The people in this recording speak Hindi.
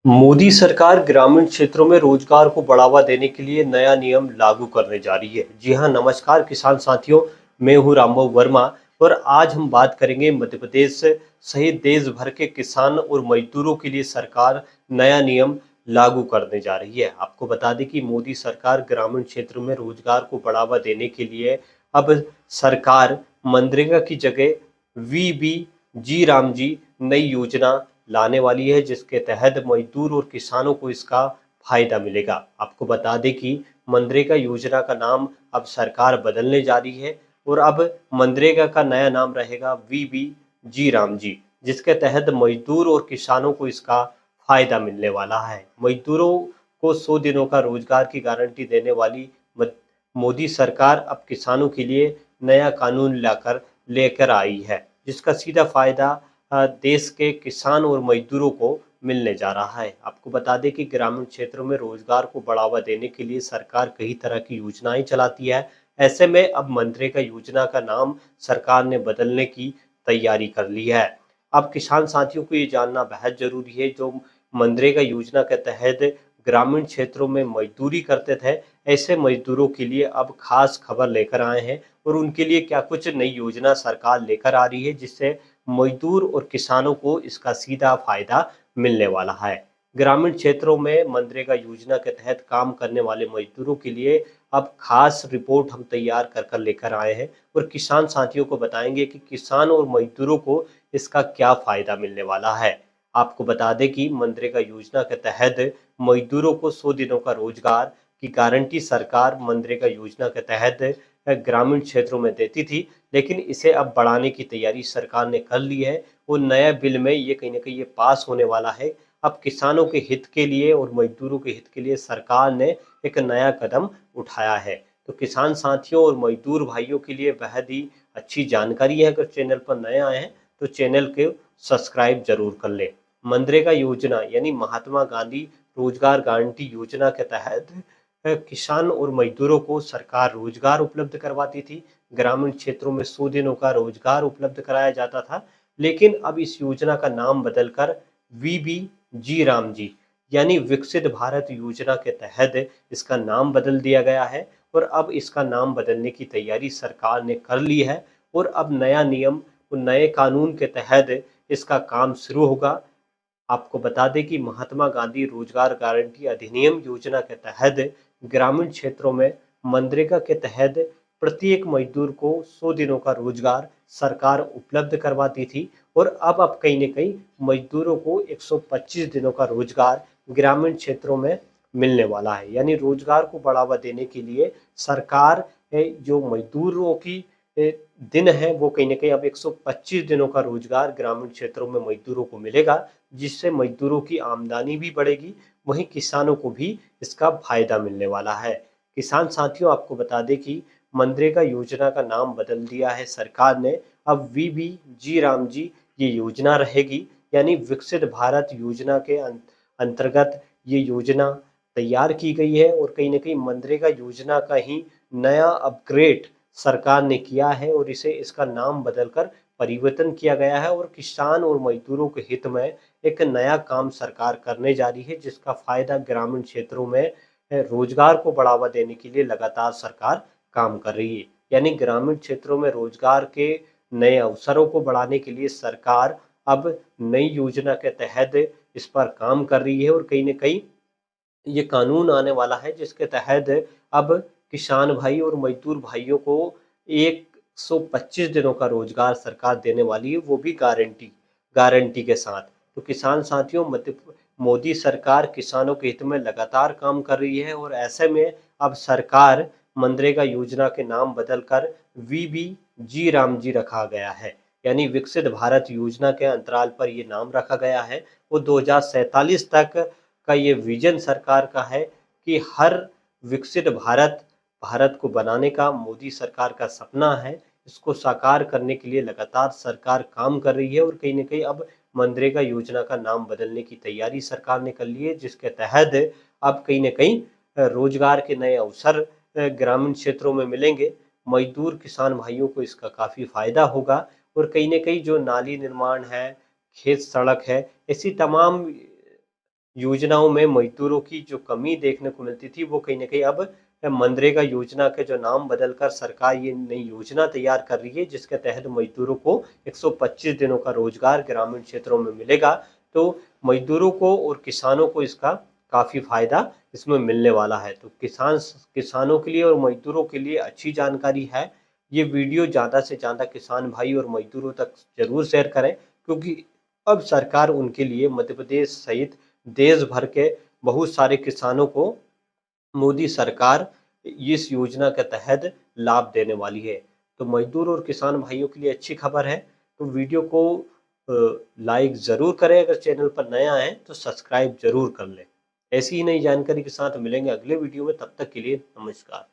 मोदी सरकार ग्रामीण क्षेत्रों में रोजगार को बढ़ावा देने के लिए नया नियम लागू करने जा रही है। जी हां, नमस्कार किसान साथियों। मैं हूं रामबाबू वर्मा और आज हम बात करेंगे मध्य प्रदेश सहित देश भर के किसान और मजदूरों के लिए सरकार नया नियम लागू करने जा रही है। आपको बता दें कि मोदी सरकार ग्रामीण क्षेत्र में रोजगार को बढ़ावा देने के लिए अब सरकार मनरेगा की जगह वीबी जी राम जी नई योजना लाने वाली है, जिसके तहत मजदूर और किसानों को इसका फायदा मिलेगा। आपको बता दें कि मनरेगा योजना का नाम अब सरकार बदलने जा रही है और अब मनरेगा का नया नाम रहेगा वीबी जी राम जी, जिसके तहत मजदूर और किसानों को इसका फायदा मिलने वाला है। मजदूरों को 100 दिनों का रोजगार की गारंटी देने वाली मोदी सरकार अब किसानों के लिए नया कानून लेकर आई है, जिसका सीधा फायदा देश के किसान और मजदूरों को मिलने जा रहा है। आपको बता दें कि ग्रामीण क्षेत्रों में रोजगार को बढ़ावा देने के लिए सरकार कई तरह की योजनाएं चलाती है। ऐसे में अब मनरेगा योजना का नाम सरकार ने बदलने की तैयारी कर ली है। अब किसान साथियों को ये जानना बेहद जरूरी है, जो मनरेगा योजना के तहत ग्रामीण क्षेत्रों में मजदूरी करते थे, ऐसे मजदूरों के लिए अब खास खबर लेकर आए हैं और उनके लिए क्या कुछ नई योजना सरकार लेकर आ रही है, जिससे मजदूर और किसानों को इसका सीधा फायदा मिलने वाला है। ग्रामीण क्षेत्रों में मनरेगा योजना के तहत काम करने वाले मजदूरों के लिए अब खास रिपोर्ट हम तैयार कर कर लेकर आए हैं और किसान साथियों को बताएंगे कि किसान और मजदूरों को इसका क्या फायदा मिलने वाला है। आपको बता दें कि मनरेगा योजना के तहत मजदूरों को 100 दिनों का रोजगार की गारंटी सरकार मनरेगा योजना के तहत ग्रामीण क्षेत्रों में देती थी, लेकिन इसे अब बढ़ाने की तैयारी सरकार ने कर ली है और नया बिल में ये कहीं ना कहीं ये पास होने वाला है। अब किसानों के हित के लिए और मजदूरों के हित के लिए सरकार ने एक नया कदम उठाया है। तो किसान साथियों और मजदूर भाइयों के लिए बेहद ही अच्छी जानकारी है। अगर चैनल पर नए आए हैं तो चैनल को सब्सक्राइब जरूर कर ले। मनरेगा योजना यानी महात्मा गांधी रोजगार गारंटी योजना के तहत किसान और मजदूरों को सरकार रोजगार उपलब्ध करवाती थी। ग्रामीण क्षेत्रों में 100 दिनों का रोजगार उपलब्ध कराया जाता था, लेकिन अब इस योजना का नाम बदलकर वीबी जी राम जी यानी विकसित भारत योजना के तहत इसका नाम बदल दिया गया है और अब इसका नाम बदलने की तैयारी सरकार ने कर ली है और अब नया नियम और नए कानून के तहत इसका काम शुरू होगा। आपको बता दें कि महात्मा गांधी रोजगार गारंटी अधिनियम योजना के तहत ग्रामीण क्षेत्रों में मनरेगा के तहत प्रत्येक मजदूर को 100 दिनों का रोजगार सरकार उपलब्ध करवाती थी और अब कहीं न कहीं मजदूरों को 125 दिनों का रोजगार ग्रामीण क्षेत्रों में मिलने वाला है। यानी रोजगार को बढ़ावा देने के लिए सरकार जो मजदूरों की दिन है वो कहीं न कहीं अब 125 दिनों का रोजगार ग्रामीण क्षेत्रों में मजदूरों को मिलेगा, जिससे मजदूरों की आमदनी भी बढ़ेगी, वहीं किसानों को भी इसका फायदा मिलने वाला है। किसान साथियों, आपको बता दें कि मनरेगा योजना का नाम बदल दिया है सरकार ने। अब वीबी जी राम जी ये योजना रहेगी, यानी विकसित भारत योजना के अंतर्गत ये योजना तैयार की गई है और कहीं न कहीं मनरेगा योजना का ही नया अपग्रेड सरकार ने किया है और इसे इसका नाम बदलकर परिवर्तन किया गया है और किसान और मजदूरों के हित में एक नया काम सरकार करने जा रही है, जिसका फायदा ग्रामीण क्षेत्रों में रोजगार को बढ़ावा देने के लिए लगातार सरकार काम कर रही है। यानी ग्रामीण क्षेत्रों में रोजगार के नए अवसरों को बढ़ाने के लिए सरकार अब नई योजना के तहत इस पर काम कर रही है और कहीं न कहीं ये कानून आने वाला है, जिसके तहत अब किसान भाई और मजदूर भाइयों को 125 दिनों का रोजगार सरकार देने वाली है, वो भी गारंटी गारंटी के साथ। तो किसान साथियों, मोदी सरकार किसानों के हित में लगातार काम कर रही है और ऐसे में अब सरकार मनरेगा योजना के नाम बदलकर वीबी जी राम जी रखा गया है। यानी विकसित भारत योजना के अंतराल पर ये नाम रखा गया है। वो 2047 तक का ये विजन सरकार का है कि हर विकसित भारत भारत को बनाने का मोदी सरकार का सपना है। इसको साकार करने के लिए लगातार सरकार काम कर रही है और कहीं न कहीं अब मनरेगा योजना का नाम बदलने की तैयारी सरकार ने कर ली है, जिसके तहत अब कहीं न कहीं रोजगार के नए अवसर ग्रामीण क्षेत्रों में मिलेंगे। मजदूर किसान भाइयों को इसका काफ़ी फायदा होगा और कहीं न कहीं जो नाली निर्माण है, खेत सड़क है, ऐसी तमाम योजनाओं में मजदूरों की जो कमी देखने को मिलती थी, वो कहीं न कहीं अब मनरेगा योजना के जो नाम बदलकर सरकार ये नई योजना तैयार कर रही है, जिसके तहत मजदूरों को 125 दिनों का रोजगार ग्रामीण क्षेत्रों में मिलेगा। तो मजदूरों को और किसानों को इसका काफ़ी फ़ायदा इसमें मिलने वाला है। तो किसानों के लिए और मजदूरों के लिए अच्छी जानकारी है। ये वीडियो ज़्यादा से ज़्यादा किसान भाई और मजदूरों तक ज़रूर शेयर करें, क्योंकि अब सरकार उनके लिए मध्य प्रदेश सहित देश भर के बहुत सारे किसानों को मोदी सरकार इस योजना के तहत लाभ देने वाली है। तो मजदूर और किसान भाइयों के लिए अच्छी खबर है। तो वीडियो को लाइक ज़रूर करें, अगर चैनल पर नया हैं तो सब्सक्राइब ज़रूर कर लें। ऐसी ही नई जानकारी के साथ मिलेंगे अगले वीडियो में, तब तक के लिए नमस्कार।